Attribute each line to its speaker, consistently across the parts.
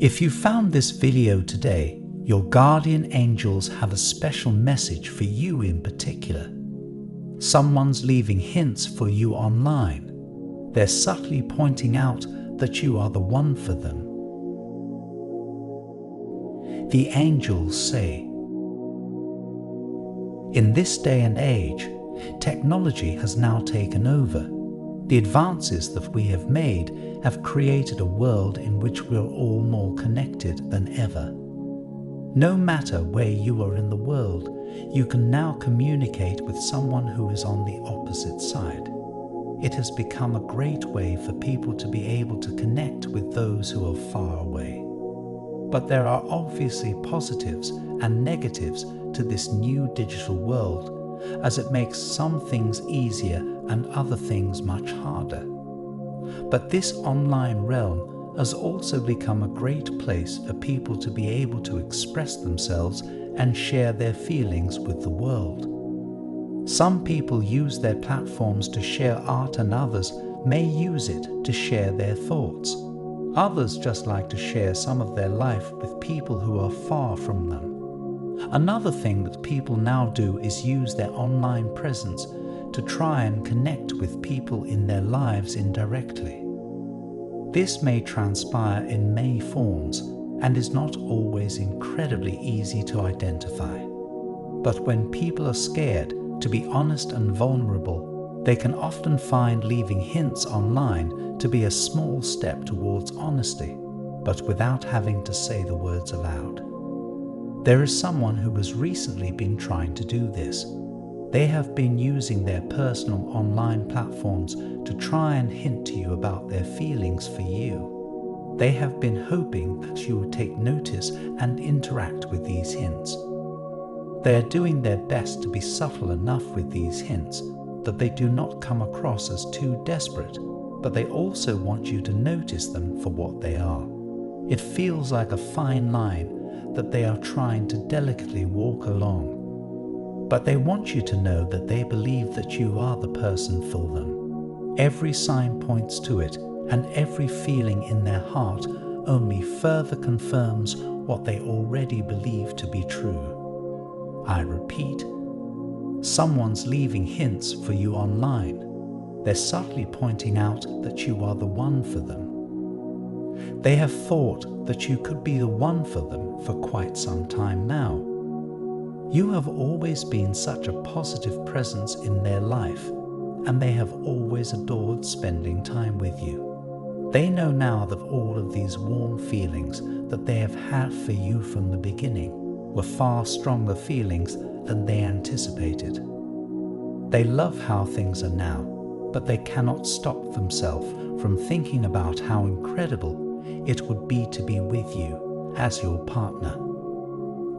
Speaker 1: If you found this video today, your guardian angels have a special message for you in particular. Someone's leaving hints for you online. They're subtly pointing out that you are the one for them. The angels say, in this day and age, technology has now taken over. The advances that we have made have created a world in which we're all more connected than ever. No matter where you are in the world, you can now communicate with someone who is on the opposite side. It has become a great way for people to be able to connect with those who are far away. But there are obviously positives and negatives to this new digital world, as it makes some things easier and other things much harder. But this online realm has also become a great place for people to be able to express themselves and share their feelings with the world. Some people use their platforms to share art, and others may use it to share their thoughts. Others just like to share some of their life with people who are far from them. Another thing that people now do is use their online presence to try and connect with people in their lives indirectly. This may transpire in many forms and is not always incredibly easy to identify. But when people are scared to be honest and vulnerable, they can often find leaving hints online to be a small step towards honesty, but without having to say the words aloud. There is someone who has recently been trying to do this. They have been using their personal online platforms to try and hint to you about their feelings for you. They have been hoping that you would take notice and interact with these hints. They are doing their best to be subtle enough with these hints that they do not come across as too desperate, but they also want you to notice them for what they are. It feels like a fine line that they are trying to delicately walk along. But they want you to know that they believe that you are the person for them. Every sign points to it, and every feeling in their heart only further confirms what they already believe to be true. I repeat, someone's leaving hints for you online. They're subtly pointing out that you are the one for them. They have thought that you could be the one for them for quite some time now. You have always been such a positive presence in their life, and they have always adored spending time with you. They know now that all of these warm feelings that they have had for you from the beginning were far stronger feelings than they anticipated. They love how things are now, but they cannot stop themselves from thinking about how incredible it would be to be with you as your partner.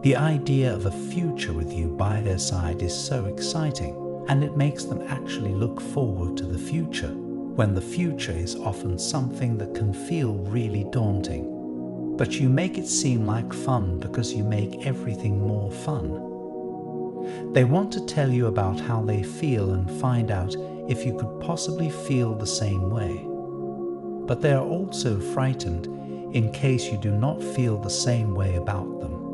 Speaker 1: The idea of a future with you by their side is so exciting, and it makes them actually look forward to the future, when the future is often something that can feel really daunting. But you make it seem like fun because you make everything more fun. They want to tell you about how they feel and find out if you could possibly feel the same way. But they are also frightened in case you do not feel the same way about them.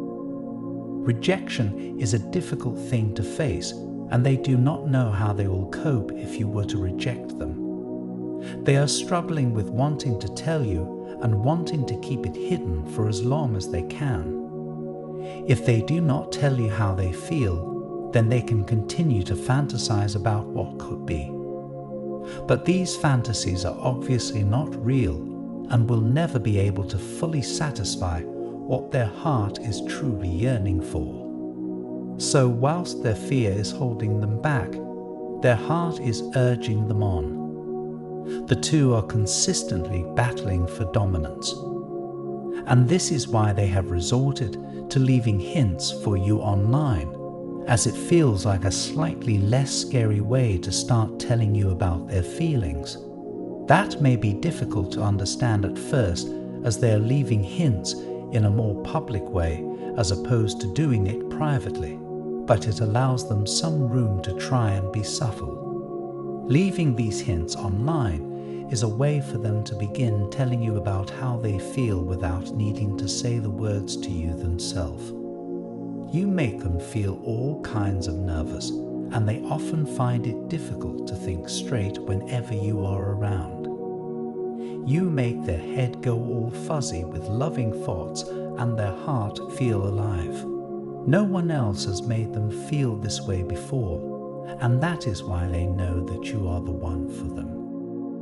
Speaker 1: Rejection is a difficult thing to face, and they do not know how they will cope if you were to reject them. They are struggling with wanting to tell you and wanting to keep it hidden for as long as they can. If they do not tell you how they feel, then they can continue to fantasize about what could be. But these fantasies are obviously not real and will never be able to fully satisfy what their heart is truly yearning for. So whilst their fear is holding them back, their heart is urging them on. The two are consistently battling for dominance. And this is why they have resorted to leaving hints for you online, as it feels like a slightly less scary way to start telling you about their feelings. That may be difficult to understand at first, as they are leaving hints in a more public way as opposed to doing it privately, but it allows them some room to try and be subtle. Leaving these hints online is a way for them to begin telling you about how they feel without needing to say the words to you themselves. You make them feel all kinds of nervous, and they often find it difficult to think straight whenever you are around. You make their head go all fuzzy with loving thoughts and their heart feel alive. No one else has made them feel this way before, and that is why they know that you are the one for them.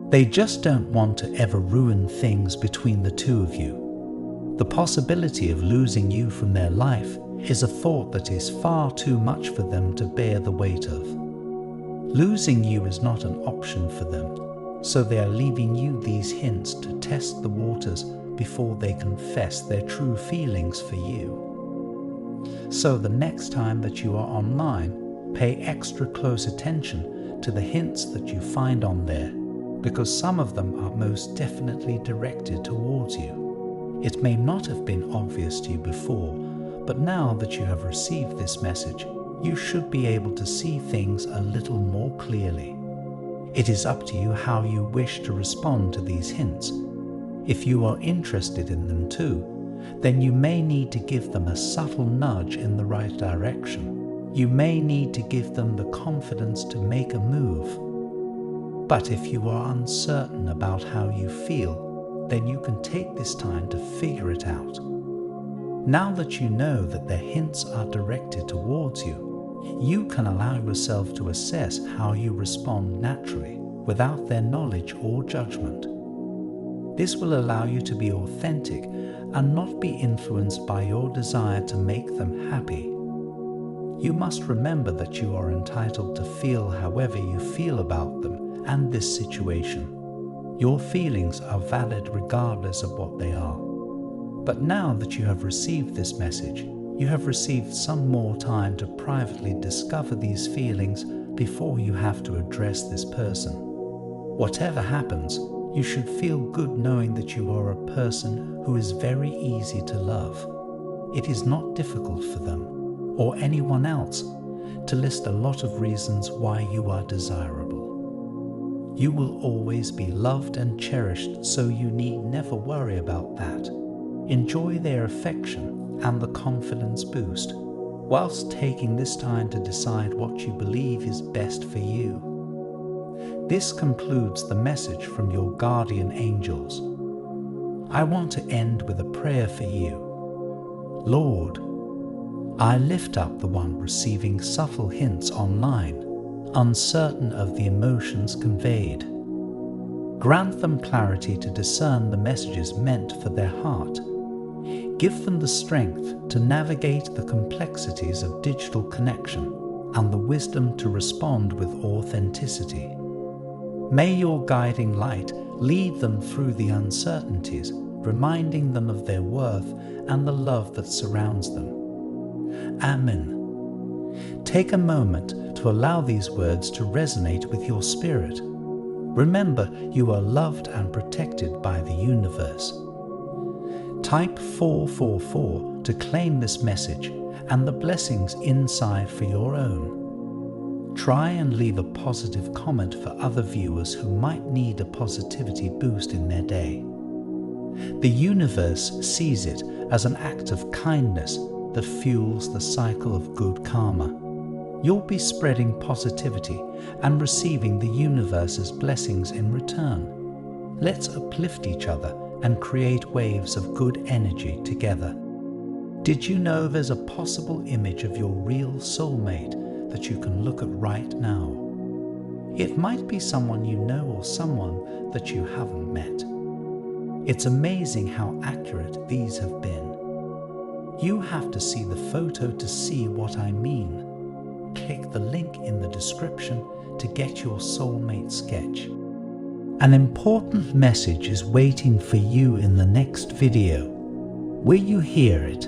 Speaker 1: They just don't want to ever ruin things between the two of you. The possibility of losing you from their life is a thought that is far too much for them to bear the weight of. Losing you is not an option for them, so they are leaving you these hints to test the waters before they confess their true feelings for you. So the next time that you are online, pay extra close attention to the hints that you find on there, because some of them are most definitely directed towards you. It may not have been obvious to you before, but now that you have received this message, you should be able to see things a little more clearly. It is up to you how you wish to respond to these hints. If you are interested in them too, then you may need to give them a subtle nudge in the right direction. You may need to give them the confidence to make a move. But if you are uncertain about how you feel, then you can take this time to figure it out. Now that you know that their hints are directed towards you, you can allow yourself to assess how you respond naturally, without their knowledge or judgment. This will allow you to be authentic and not be influenced by your desire to make them happy. You must remember that you are entitled to feel however you feel about them and this situation. Your feelings are valid regardless of what they are. But now that you have received this message, you have received some more time to privately discover these feelings before you have to address this person. Whatever happens, you should feel good knowing that you are a person who is very easy to love. It is not difficult for them, or anyone else, to list a lot of reasons why you are desirable. You will always be loved and cherished, so you need never worry about that. Enjoy their affection and the confidence boost, whilst taking this time to decide what you believe is best for you. This concludes the message from your guardian angels. I want to end with a prayer for you. Lord, I lift up the one receiving subtle hints online, uncertain of the emotions conveyed. Grant them clarity to discern the messages meant for their heart. Give them the strength to navigate the complexities of digital connection and the wisdom to respond with authenticity. May your guiding light lead them through the uncertainties, reminding them of their worth and the love that surrounds them. Amen. Take a moment to allow these words to resonate with your spirit. Remember, you are loved and protected by the universe. Type 444 to claim this message and the blessings inside for your own. Try and leave a positive comment for other viewers who might need a positivity boost in their day. The universe sees it as an act of kindness that fuels the cycle of good karma. You'll be spreading positivity and receiving the universe's blessings in return. Let's uplift each other and create waves of good energy together. Did you know there's a possible image of your real soulmate that you can look at right now? It might be someone you know or someone that you haven't met. It's amazing how accurate these have been. You have to see the photo to see what I mean. Click the link in the description to get your soulmate sketch. An important message is waiting for you in the next video. Will you hear it?